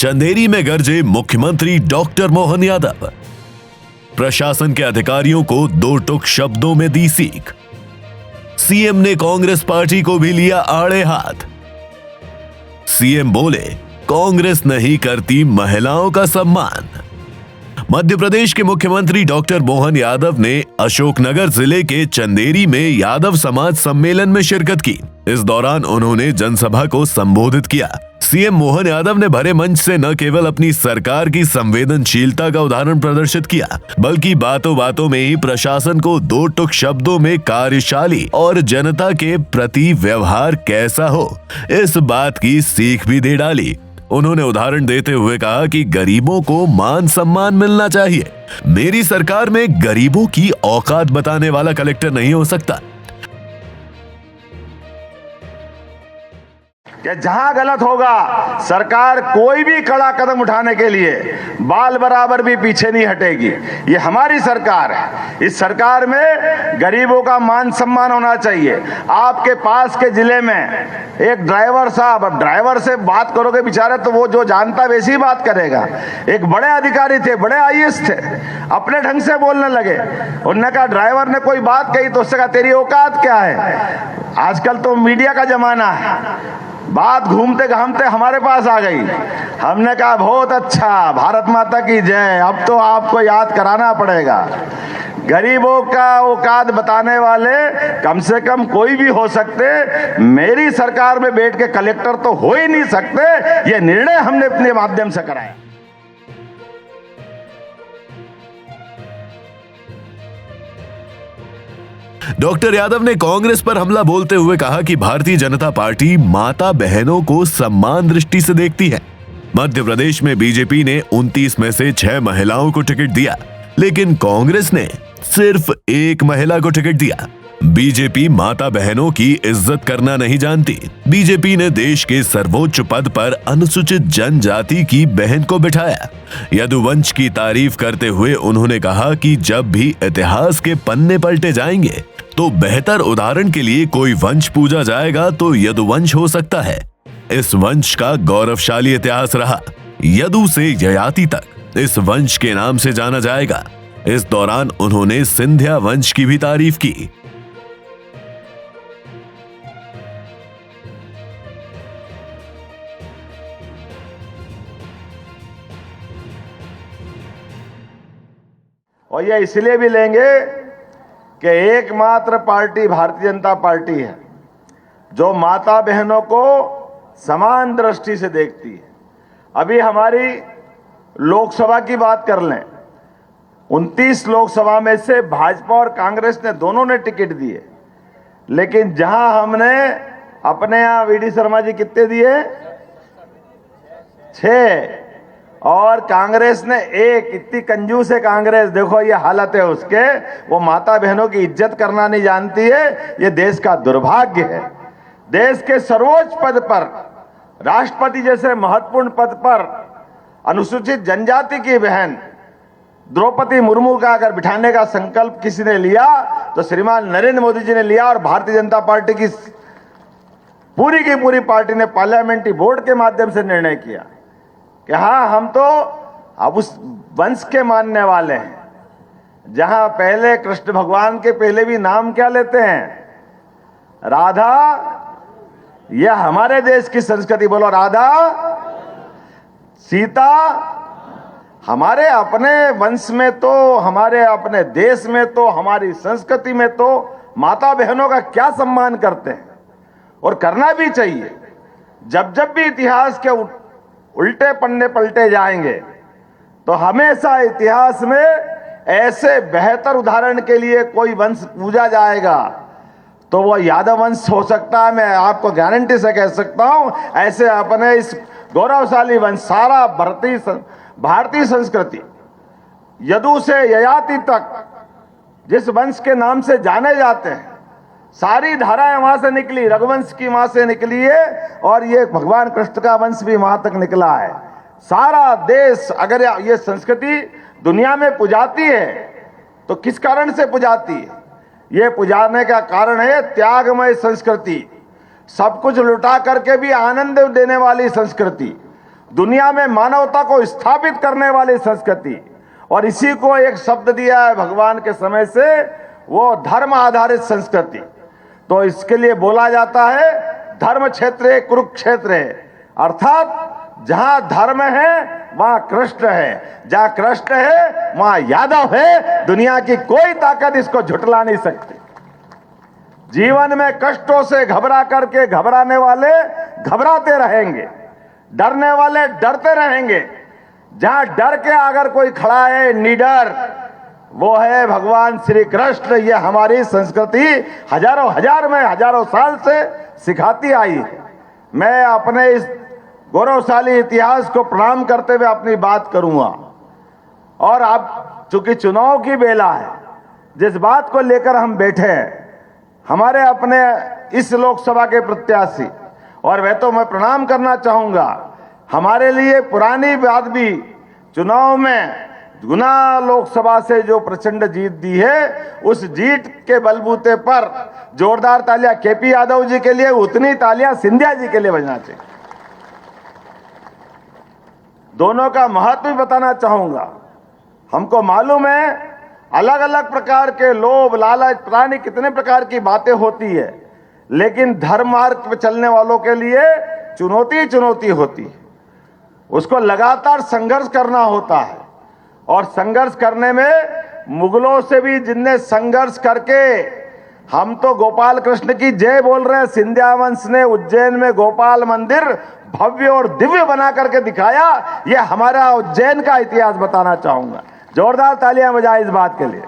चंदेरी में गरजे मुख्यमंत्री डॉक्टर मोहन यादव। प्रशासन के अधिकारियों को दो टुक शब्दों में दी सीख। सीएम ने कांग्रेस पार्टी को भी लिया आड़े हाथ। सीएम बोले, कांग्रेस नहीं करती महिलाओं का सम्मान। मध्य प्रदेश के मुख्यमंत्री डॉक्टर मोहन यादव ने अशोकनगर जिले के चंदेरी में यादव समाज सम्मेलन में शिरकत की। इस दौरान उन्होंने जनसभा को संबोधित किया। सीएम मोहन यादव ने भरे मंच से न केवल अपनी सरकार की संवेदनशीलता का उदाहरण प्रदर्शित किया, बल्कि बातों बातों में ही प्रशासन को दो टुक शब्दों में कार्यशाली और जनता के प्रति व्यवहार कैसा हो, इस बात की सीख भी दे डाली। उन्होंने उदाहरण देते हुए कहा कि गरीबों को मान सम्मान मिलना चाहिए। मेरी सरकार में गरीबों की औकात बताने वाला कलेक्टर नहीं हो सकता। कि जहां गलत होगा सरकार कोई भी कड़ा कदम उठाने के लिए बाल बराबर भी पीछे नहीं हटेगी। ये हमारी सरकार है। इस सरकार में गरीबों का मान सम्मान होना चाहिए। आपके पास के जिले में एक ड्राइवर साहब, अब ड्राइवर से बात करोगे बेचारे तो वो जो जानता वैसी बात करेगा। एक बड़े अधिकारी थे, बड़े आईएएस थे, अपने ढंग से बोलने लगे। उन्होंने कहा, ड्राइवर ने कोई बात कही तो उससे कहा, तेरी औकात क्या है। आजकल तो मीडिया का जमाना है, बात घूमते घामते हमारे पास आ गई। हमने कहा, बहुत अच्छा, भारत माता की जय। अब तो आपको याद कराना पड़ेगा, गरीबों का औकात बताने वाले कम से कम कोई भी हो सकते, मेरी सरकार में बैठ के कलेक्टर तो हो ही नहीं सकते। ये निर्णय हमने अपने माध्यम से कराया। डॉक्टर यादव ने कांग्रेस पर हमला बोलते हुए कहा कि भारतीय जनता पार्टी माता बहनों को सम्मान दृष्टि से देखती है। मध्य प्रदेश में बीजेपी ने 29 में से 6 महिलाओं को टिकट दिया, लेकिन कांग्रेस ने सिर्फ एक महिला को टिकट दिया। बीजेपी माता बहनों की इज्जत करना नहीं जानती। बीजेपी ने देश के सर्वोच्च पद पर अनुसूचित जनजाति की बहन को बिठाया। यदुवंश की तारीफ करते हुए उन्होंने कहा कि जब भी इतिहास के पन्ने पलटे जाएंगे तो बेहतर उदाहरण के लिए कोई वंश पूजा जाएगा तो यदुवंश हो सकता है। इस वंश का गौरवशाली इतिहास रहा। यदु से ययाति तक इस वंश के नाम से जाना जाएगा। इस दौरान उन्होंने सिंधिया वंश की भी तारीफ की। और ये इसलिए भी लेंगे कि एकमात्र पार्टी भारतीय जनता पार्टी है जो माता बहनों को समान दृष्टि से देखती है। अभी हमारी लोकसभा की बात कर लें, 29 लोकसभा में से भाजपा और कांग्रेस ने दोनों ने टिकट दिए, लेकिन जहां हमने अपने यहां वीडी शर्मा जी कितने दिए, 6, और कांग्रेस ने 1। इतनी कंजूस है कांग्रेस, देखो ये हालत है उसके। वो माता बहनों की इज्जत करना नहीं जानती है। ये देश का दुर्भाग्य है। देश के सर्वोच्च पद पर, राष्ट्रपति जैसे महत्वपूर्ण पद पर अनुसूचित जनजाति की बहन द्रौपदी मुर्मू का अगर बिठाने का संकल्प किसी ने लिया तो श्रीमान नरेंद्र मोदी जी ने लिया। और भारतीय जनता पार्टी की पूरी की पूरी पार्टी ने पार्लियामेंट्री बोर्ड के माध्यम से निर्णय किया कि हाँ, हम तो अब उस वंश के मानने वाले हैं जहां पहले कृष्ण भगवान के पहले भी नाम क्या लेते हैं, राधा। यह हमारे देश की संस्कृति, बोलो राधा। सीता। हमारे अपने वंश में तो, हमारे अपने देश में तो, हमारी संस्कृति में तो माता बहनों का क्या सम्मान करते हैं, और करना भी चाहिए। जब जब भी इतिहास के उल्टे पन्ने पलटे जाएंगे तो हमेशा इतिहास में ऐसे बेहतर उदाहरण के लिए कोई वंश पूजा जाएगा तो वो यादव वंश हो सकता है। मैं आपको गारंटी से कह सकता हूं, ऐसे अपने इस गौरवशाली वंश, सारा भारतीय संस्कृति यदु से ययाति तक जिस वंश के नाम से जाने जाते हैं, सारी धाराएं वहां से निकली, रघुवंश की वहां से निकली है, और ये भगवान कृष्ण का वंश भी वहां तक निकला है। सारा देश अगर ये संस्कृति दुनिया में पुजाती है तो किस कारण से पुजाती है? ये पुजाने का कारण है त्यागमय संस्कृति, सब कुछ लुटा करके भी आनंद देने वाली संस्कृति। दुनिया में मानवता को स्थापित करने वाली संस्कृति, और इसी को एक शब्द दिया है भगवान के समय से, वो धर्म आधारित संस्कृति। तो इसके लिए बोला जाता है धर्म क्षेत्र कुरुक्षेत्र है, अर्थात जहां धर्म है वहां कृष्ण है, जहां कृष्ण है वहां यादव है। दुनिया की कोई ताकत इसको झुठला नहीं सकती। जीवन में कष्टों से घबरा करके घबराने वाले घबराते रहेंगे, डरने वाले डरते रहेंगे। जहां डर के अगर कोई खड़ा है निडर, वो है भगवान श्री कृष्ण। ये हमारी संस्कृति हजारों साल से सिखाती आई है। मैं अपने इस गौरवशाली इतिहास को प्रणाम करते हुए अपनी बात करूंगा। और अब चूंकि चुनाव की बेला है, जिस बात को लेकर हम बैठे हैं, हमारे अपने इस लोकसभा के प्रत्याशी, और वह तो मैं प्रणाम करना चाहूंगा, हमारे लिए पुरानी बात भी, चुनाव में गुना लोकसभा से जो प्रचंड जीत दी है, उस जीत के बलबूते पर जोरदार तालियां केपी यादव जी के लिए, उतनी तालियां सिंधिया जी के लिए बजना चाहिए। दोनों का महत्व भी बताना चाहूंगा। हमको मालूम है अलग अलग प्रकार के लोभ लालच, पता नहीं कितने प्रकार की बातें होती है, लेकिन धर्म मार्ग पर चलने वालों के लिए चुनौती होती है। उसको लगातार संघर्ष करना होता है, और संघर्ष करने में मुगलों से भी जिनने संघर्ष करके, हम तो गोपाल कृष्ण की जय बोल रहे हैं। सिंधिया वंश ने उज्जैन में गोपाल मंदिर भव्य और दिव्य बना करके दिखाया। ये हमारा उज्जैन का इतिहास बताना चाहूंगा। जोरदार तालियां बजाएं इस बात के लिए।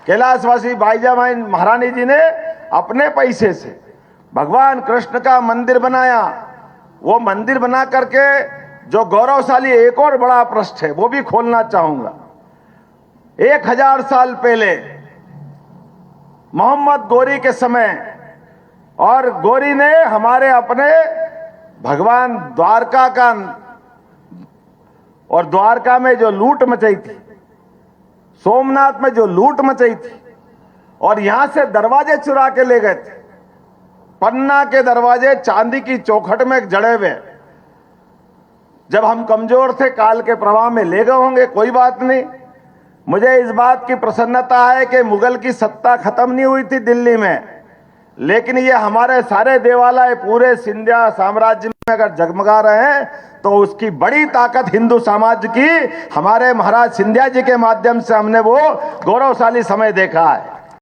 कैलाशवासी बाईजाबाई महारानी जी ने अपने पैसे से भगवान कृष्ण का मंदिर बनाया। वो मंदिर बना करके जो गौरवशाली एक और बड़ा पृष्ठ है वो भी खोलना चाहूंगा। 1000 साल पहले मोहम्मद गोरी के समय, और गोरी ने हमारे अपने भगवान द्वारका का, और द्वारका में जो लूट मचाई थी, सोमनाथ में जो लूट मचाई थी, और यहां से दरवाजे चुरा के ले गए थे। पन्ना के दरवाजे चांदी की चौखट में जड़े हुए। जब हम कमजोर थे, काल के प्रवाह में ले गए होंगे, कोई बात नहीं। मुझे इस बात की प्रसन्नता है कि मुगल की सत्ता खत्म नहीं हुई थी दिल्ली में, लेकिन ये हमारे सारे देवालय पूरे सिंधिया साम्राज्य में अगर जगमगा रहे हैं, तो उसकी बड़ी ताकत हिंदू समाज की हमारे महाराज सिंधिया जी के माध्यम से हमने वो गौरवशाली समय देखा है।